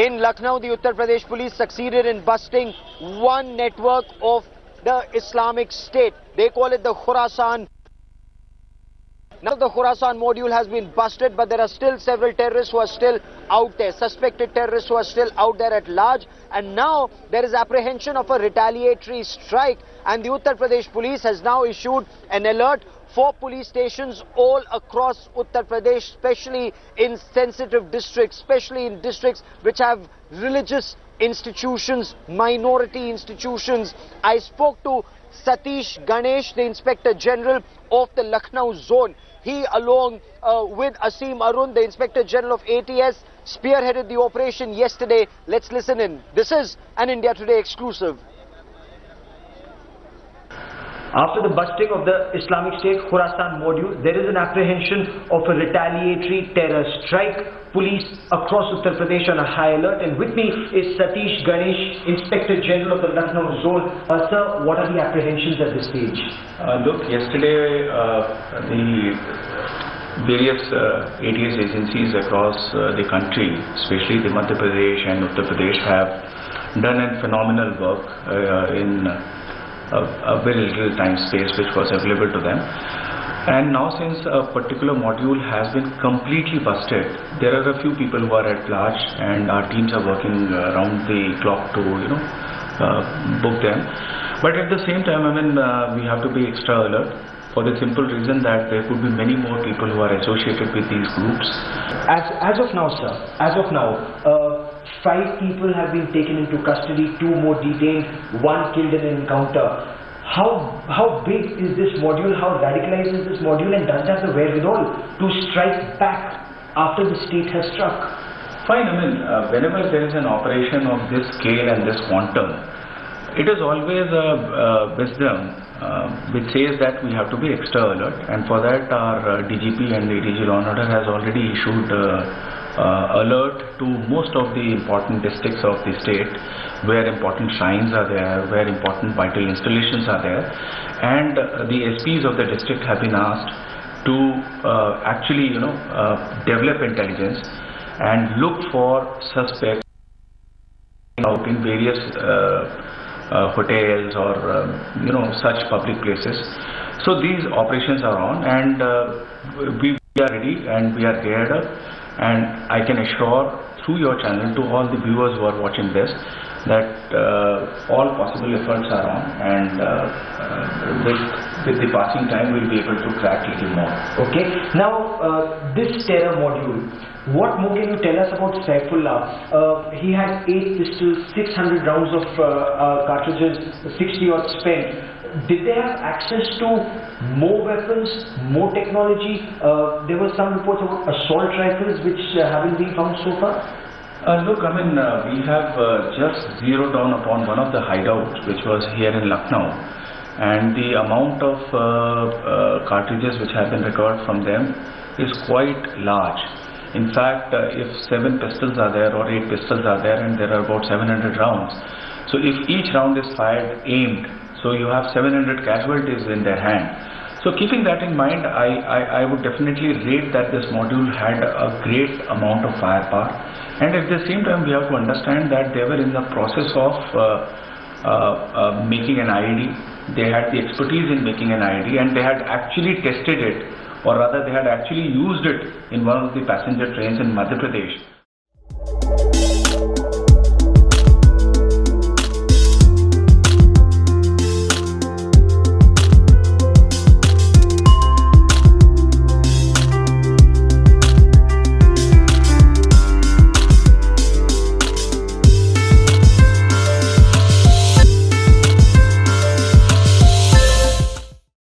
In Lucknow, the Uttar Pradesh police succeeded in busting one network of the Islamic State. They call it the Khorasan. Now the Khorasan module has been busted, but there are still several terrorists who are still out there, suspected terrorists who are still out there at large. And now there is apprehension of a retaliatory strike, and the Uttar Pradesh police has now issued an alert for police stations all across Uttar Pradesh, especially in sensitive districts, especially in districts which have religious institutions, minority institutions. I spoke to Satish Ganesh, the Inspector General of the Lucknow zone. He, along with Asim Arun, the Inspector General of ATS, spearheaded the operation yesterday. Let's listen in. This is an India Today exclusive. After the busting of the Islamic State Khorasan module, there is an apprehension of a retaliatory terror strike. Police across Uttar Pradesh on a high alert, and with me is Satish Ganesh, Inspector General of the Lucknow zone. Sir, what are the apprehensions at this stage? Look, yesterday the various ATS agencies across the country, especially the Madhya Pradesh and Uttar Pradesh, have done a phenomenal work in a very little time space which was available to them. And now, since a particular module has been completely busted, there are a few people who are at large, and our teams are working around the clock to book them. But at the same time, we have to be extra alert, for the simple reason that there could be many more people who are associated with these groups. As of now, sir, 5 people have been taken into custody, 2 more detained, 1 killed in an encounter. How big is this module? How radicalized is this module, and does it have the wherewithal to strike back after the state has struck? Fine. Whenever there is an operation of this scale and this quantum, it is always a wisdom which says that we have to be extra alert, and for that our DGP and the DG Law and Order has already issued alert to most of the important districts of the state, where important shrines are there, where important vital installations are there, and the SPs of the district have been asked to actually develop intelligence and look for suspects out in various hotels or such public places. So these operations are on, and we are ready and we are geared up, and I can assure through your channel to all the viewers who are watching this that all possible efforts are on, and with the passing time we'll be able to crack a little more. Okay. Now this terror module, what more can you tell us about Saifullah? He had 8 pistols, 600 rounds of cartridges, 60 odd spent. Did they have access to more weapons, more technology? There were some reports about assault rifles which haven't been found so far. Look, we have just zeroed down upon one of the hideouts which was here in Lucknow, and the amount of cartridges which have been recovered from them is quite large. In fact, if 7 pistols are there or 8 pistols are there, and there are about 700 rounds, so if each round is fired aimed, so you have 700 casualties in their hand. So keeping that in mind, I would definitely rate that this module had a great amount of firepower, and at the same time we have to understand that they were in the process of making an IED. They had the expertise in making an IED, and they had actually tested it, or rather they had actually used it in one of the passenger trains in Madhya Pradesh.